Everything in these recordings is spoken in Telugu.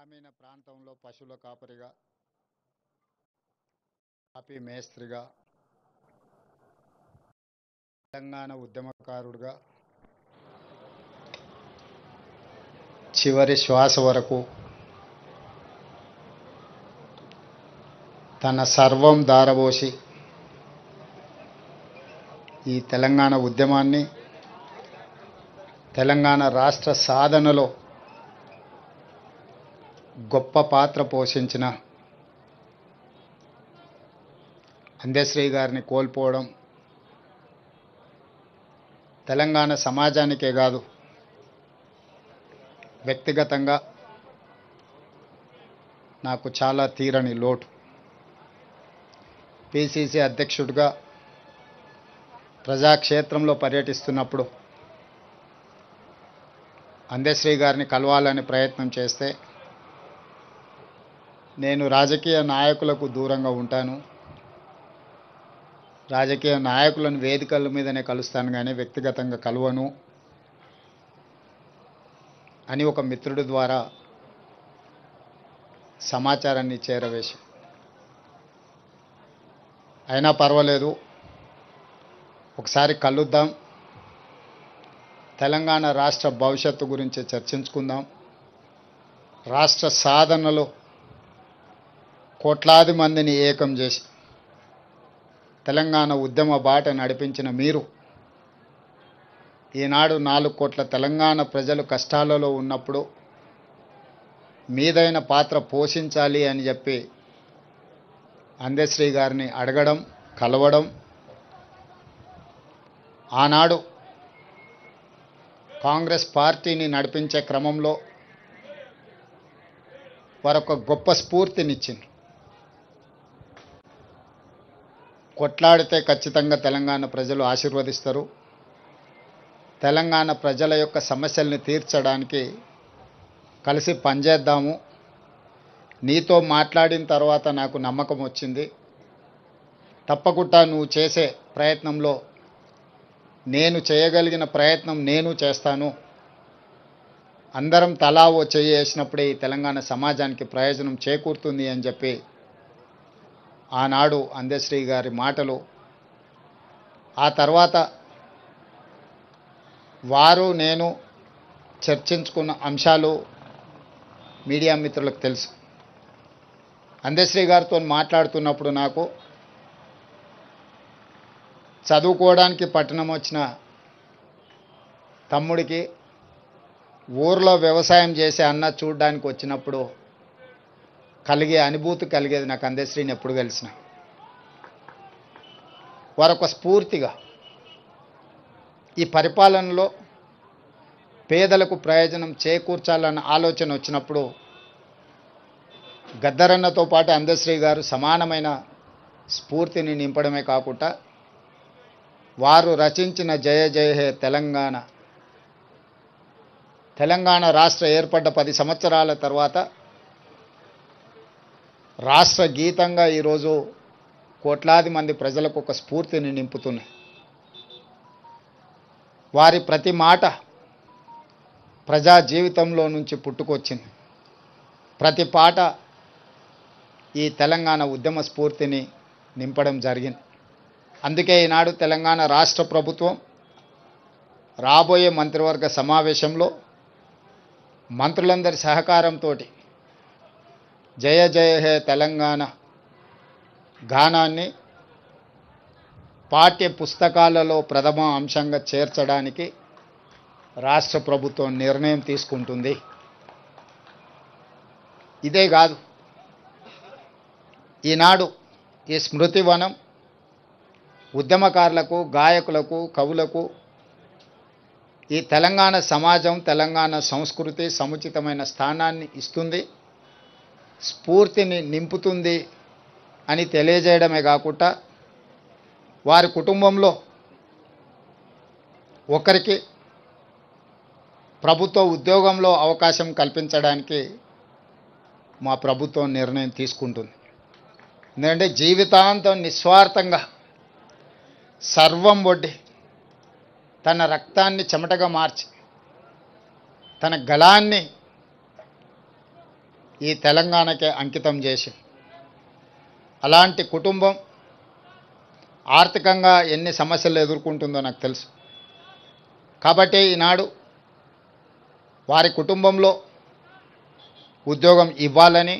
గ్రామీణ ప్రాంతంలో పశువుల కాపరిగా, కాపీ మేస్త్రిగా, తెలంగాణ ఉద్యమకారుడిగా చివరి శ్వాస వరకు తన సర్వం దారబోసి ఈ తెలంగాణ ఉద్యమాన్ని, తెలంగాణ రాష్ట్ర సాధనలో గొప్ప పాత్ర పోషించిన అందశ్రీ గారిని కోల్పోవడం తెలంగాణ సమాజానికే కాదు, వ్యక్తిగతంగా నాకు చాలా తీరని లోటు. పిసిసి అధ్యక్షుడిగా ప్రజాక్షేత్రంలో పర్యటిస్తున్నప్పుడు అందశ్రీ గారిని కలవాలని ప్రయత్నం చేస్తే, నేను రాజకీయ నాయకులకు దూరంగా ఉంటాను, రాజకీయ నాయకులను వేదికల మీదనే కలుస్తాను కానీ వ్యక్తిగతంగా కలవను అని ఒక మిత్రుడి ద్వారా సమాచారాన్ని చేరవేసి, అయినా పర్వాలేదు ఒకసారి కలుద్దాం, తెలంగాణ రాష్ట్ర భవిష్యత్తు గురించి చర్చించుకుందాం, రాష్ట్ర సాధనలో కోట్లాది మందిని ఏకం చేసి తెలంగాణ ఉద్యమ బాట నడిపించిన మీరు ఈనాడు 4 కోట్ల తెలంగాణ ప్రజలు కష్టాలలో ఉన్నప్పుడు మీదైన పాత్ర పోషించాలి అని చెప్పి అందశ్రీ గారిని అడగడం, కలవడం, ఆనాడు కాంగ్రెస్ పార్టీని నడిపించే క్రమంలో వారొక గొప్ప స్ఫూర్తినిచ్చింది. కొట్లాడితే ఖచ్చితంగా తెలంగాణ ప్రజలు ఆశీర్వదిస్తారు, తెలంగాణ ప్రజల యొక్క సమస్యల్ని తీర్చడానికి కలిసి పనిచేద్దాము, నీతో మాట్లాడిన తర్వాత నాకు నమ్మకం వచ్చింది, తప్పకుండా నువ్వు చేసే ప్రయత్నంలో నేను చేయగలిగిన ప్రయత్నం నేను చేస్తాను, అందరం తలా ఓ చెయ్యి వేసినప్పుడే ఈ తెలంగాణ సమాజానికి ప్రయోజనం చేకూరుతుంది అని చెప్పి ఆనాడు అందశ్రీ గారి మాటలు, ఆ తర్వాత వారు నేను చర్చించుకున్న అంశాలు మీడియా మిత్రులకు తెలుసు. అందశ్రీ గారితో మాట్లాడుతున్నప్పుడు నాకు చదువుకోవడానికి పట్టణం వచ్చిన తమ్ముడికి ఊర్లో వ్యవసాయం చేసే అన్న చూడడానికి వచ్చినప్పుడు కలిగే అనుభూతి కలిగేది నాకు అందశ్రీని ఎప్పుడు కలిసిన. వారొక స్ఫూర్తిగా ఈ పరిపాలనలో పేదలకు ప్రయోజనం చేకూర్చాలన్న ఆలోచన వచ్చినప్పుడు గద్దరన్నతో పాటు అందశ్రీ గారు సమానమైన స్ఫూర్తిని నింపడమే కాకుండా వారు రచించిన జయ జయ హే తెలంగాణ, తెలంగాణ రాష్ట్ర ఏర్పడ్డ 10 సంవత్సరాల తర్వాత రాష్ట్ర గీతంగా ఈరోజు కోట్లాది మంది ప్రజలకు ఒక స్ఫూర్తిని నింపుతున్నాయి. వారి ప్రతి మాట ప్రజా జీవితంలో నుంచి పుట్టుకొచ్చింది, ప్రతి పాట ఈ తెలంగాణ ఉద్యమ స్ఫూర్తిని నింపడం జరిగింది. అందుకే ఈనాడు తెలంగాణ రాష్ట్ర ప్రభుత్వం రాబోయే మంత్రివర్గ సమావేశంలో మంత్రులందరి సహకారంతో జయ జయ హే తెలంగాణ గానాన్ని పాఠ్య పుస్తకాలలో ప్రథమ అంశంగా చేర్చడానికి రాష్ట్ర ప్రభుత్వం నిర్ణయం తీసుకుంటుంది. ఇదే కాదు, ఈనాడు ఈ స్మృతివనం ఉద్యమకారులకు, గాయకులకు, కవులకు ఈ తెలంగాణ సమాజం, తెలంగాణ సంస్కృతి సముచితమైన స్థానాన్ని ఇస్తుంది, స్ఫూర్తిని నింపుతుంది అని తెలియజేయడమే కాకుండా వారి కుటుంబంలో ఒకరికి ప్రభుత్వ ఉద్యోగంలో అవకాశం కల్పించడానికి మా ప్రభుత్వం నిర్ణయం తీసుకుంటుంది. ఎందుకంటే జీవితాంతం నిస్వార్థంగా సర్వం ఒడ్డి తన రక్తాన్ని చెమటగా మార్చి తన గళాన్ని ఈ తెలంగాణకే అంకితం చేసి, అలాంటి కుటుంబం ఆర్థికంగా ఎన్ని సమస్యలు ఎదుర్కొంటుందో నాకు తెలుసు. కాబట్టి ఈనాడు వారి కుటుంబంలో ఉద్యోగం ఇవ్వాలని,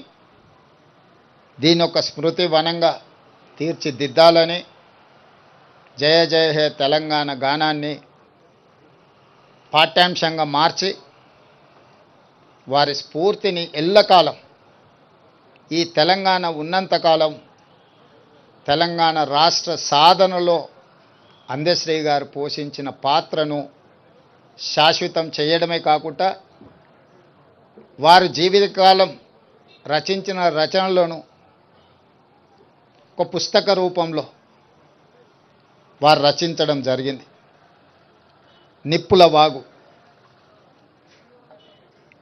దీని ఒక స్మృతి వనంగా తీర్చిదిద్దాలని జయ జయ హే తెలంగాణ గానాన్ని పాఠ్యాంశంగా మార్చి వారి స్ఫూర్తిని ఎల్లకాలం, ఈ తెలంగాణ ఉన్నంతకాలం తెలంగాణ రాష్ట్ర సాధనలో అందశ్రీ గారు పోషించిన పాత్రను శాశ్వతం చేయడమే కాకుండా వారి జీవితకాలం రచించిన రచనలను ఒక పుస్తక రూపంలో వారు రచించడం జరిగింది. నిప్పుల వాగు.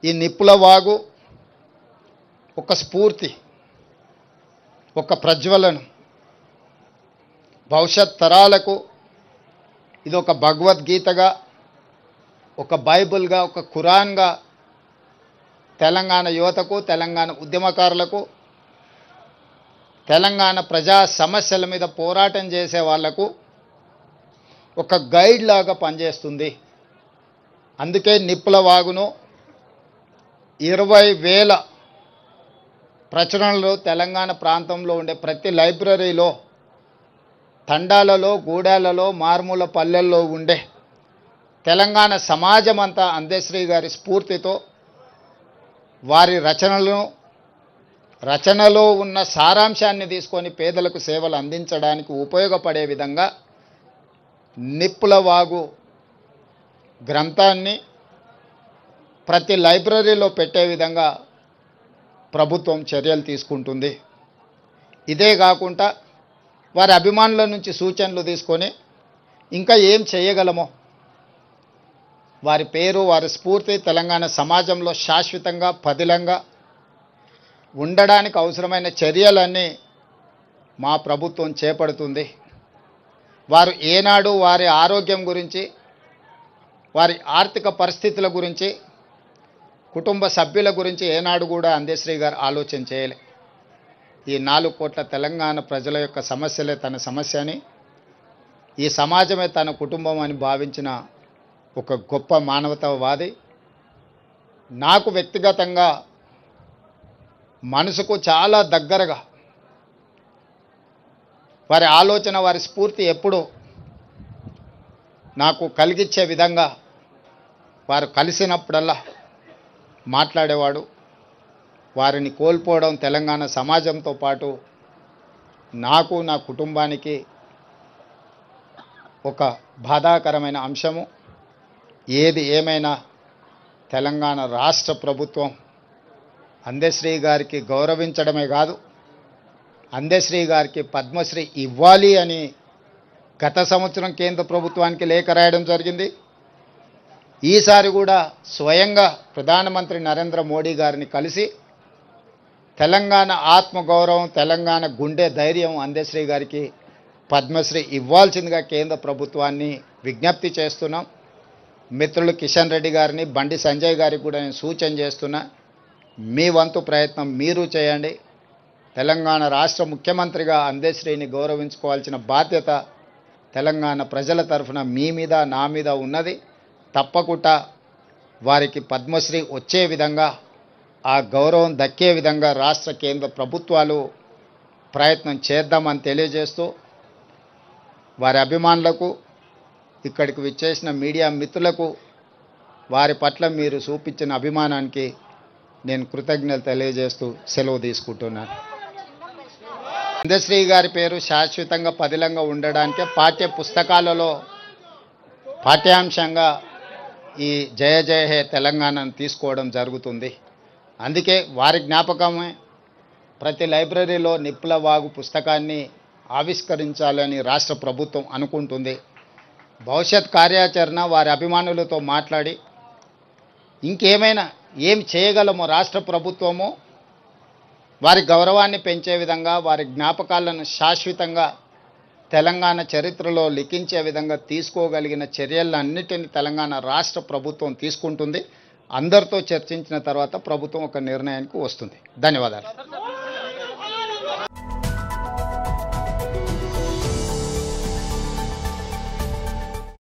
ఈ నిప్పుల వాగు ఒక స్ఫూర్తి, ఒక ప్రజ్వలనం, భవిష్యత్ తరాలకు ఇది ఒక భగవద్గీతగా, ఒక బైబిల్గా, ఒక ఖురాన్గా తెలంగాణ యువతకు, తెలంగాణ ఉద్యమకారులకు, తెలంగాణ ప్రజా సమస్యల మీద పోరాటం చేసే వాళ్లకు ఒక గైడ్ లాగా పనిచేస్తుంది. అందుకే నిప్పుల వాగును 20,000 ప్రచురణలు తెలంగాణ ప్రాంతంలో ఉండే ప్రతి లైబ్రరీలో, తండాలలో, గూడాలలో, మారుమూల పల్లెల్లో ఉండే తెలంగాణ సమాజం అంతా అందశ్రీ గారి స్ఫూర్తితో వారి రచనలో ఉన్న సారాంశాన్ని తీసుకొని పేదలకు సేవలు అందించడానికి ఉపయోగపడే విధంగా నిప్పుల వాగు గ్రంథాన్ని ప్రతి లైబ్రరీలో పెట్టే విధంగా ప్రభుత్వం చర్యలు తీసుకుంటుంది. ఇదే కాకుండా వారి అభిమానుల నుంచి సూచనలు తీసుకొని ఇంకా ఏం చేయగలమో, వారి పేరు, వారి స్ఫూర్తి తెలంగాణ సమాజంలో శాశ్వతంగా పదిలంగా ఉండడానికి అవసరమైన చర్యలన్నీ మా ప్రభుత్వం చేపడుతుంది. వారు ఏనాడు వారి ఆరోగ్యం గురించి, వారి ఆర్థిక పరిస్థితుల గురించి, కుటుంబ సభ్యుల గురించి ఏనాడు కూడా అందశ్రీ గారు ఆలోచన చేయలే. ఈ 4 కోట్ల తెలంగాణ ప్రజల యొక్క సమస్యలే తన సమస్య అని, ఈ సమాజమే తన కుటుంబం అని భావించిన ఒక గొప్ప మానవతావాది. నాకు వ్యక్తిగతంగా మనసుకు చాలా దగ్గరగా వారి ఆలోచన, వారి స్ఫూర్తి ఎప్పుడూ నాకు కలిగించే విధంగా వారు కలిసినప్పుడల్లా మాట్లాడేవాడు. వారిని కోల్పోవడం తెలంగాణ సమాజంతో పాటు నాకు, నా కుటుంబానికి ఒక బాధాకరమైన అంశము. ఏది ఏమైనా తెలంగాణ రాష్ట్ర ప్రభుత్వం అందశ్రీ గారికి గౌరవించడమే కాదు, అందశ్రీ గారికి పద్మశ్రీ ఇవ్వాలి అని గత సంవత్సరం కేంద్ర ప్రభుత్వానికి లేఖ రాయడం జరిగింది. ఈసారి కూడా స్వయంగా ప్రధానమంత్రి నరేంద్ర మోడీ గారిని కలిసి తెలంగాణ ఆత్మగౌరవం, తెలంగాణ గుండె ధైర్యం అందశ్రీ గారికి పద్మశ్రీ ఇవ్వాల్సిందిగా కేంద్ర ప్రభుత్వాన్ని విజ్ఞప్తి చేస్తున్నాం. మిత్రులు కిషన్ రెడ్డి గారిని, బండి సంజయ్ గారికి కూడా నేను సూచన చేస్తున్నా, మీ వంతు ప్రయత్నం మీరు చేయండి. తెలంగాణ రాష్ట్ర ముఖ్యమంత్రిగా అందశ్రీని గౌరవించుకోవాల్సిన బాధ్యత తెలంగాణ ప్రజల తరఫున మీ మీద, నా మీద ఉన్నది. తప్పకుండా వారికి పద్మశ్రీ వచ్చే విధంగా, ఆ గౌరవం దక్కే విధంగా రాష్ట్ర కేంద్ర ప్రభుత్వాలు ప్రయత్నం చేద్దామని తెలియజేస్తూ, వారి అభిమానులకు, ఇక్కడికి విచ్చేసిన మీడియా మిత్రులకు వారి పట్ల మీరు చూపించిన అభిమానానికి నేను కృతజ్ఞతలు తెలియజేస్తూ సెలవు తీసుకుంటున్నాను. అందశ్రీ గారి పేరు శాశ్వతంగా పదిలంగా ఉండడానికే పాఠ్య పుస్తకాలలో పాఠ్యాంశంగా ఈ జయ జయ హే తెలంగాణను తీసుకోవడం జరుగుతుంది. అందుకే వారి జ్ఞాపకమే ప్రతి లైబ్రరీలో నిప్పుల వాగు పుస్తకాన్ని ఆవిష్కరించాలని రాష్ట్ర ప్రభుత్వం అనుకుంటుంది. భవిష్యత్ కార్యాచరణ వారి అభిమానులతో మాట్లాడి ఇంకేమైనా ఏం చేయగలమో రాష్ట్ర ప్రభుత్వము వారి గౌరవాన్ని పెంచే విధంగా, వారి జ్ఞాపకాలను శాశ్వతంగా తెలంగాణ చరిత్రలో లిఖించే విధంగా తీసుకోగలిగిన చర్యలన్నిటిని తెలంగాణ రాష్ట్ర ప్రభుత్వం తీసుకుంటుంది. అందరితో చర్చించిన తర్వాత ప్రభుత్వం ఒక నిర్ణయానికి వస్తుంది. ధన్యవాదాలు.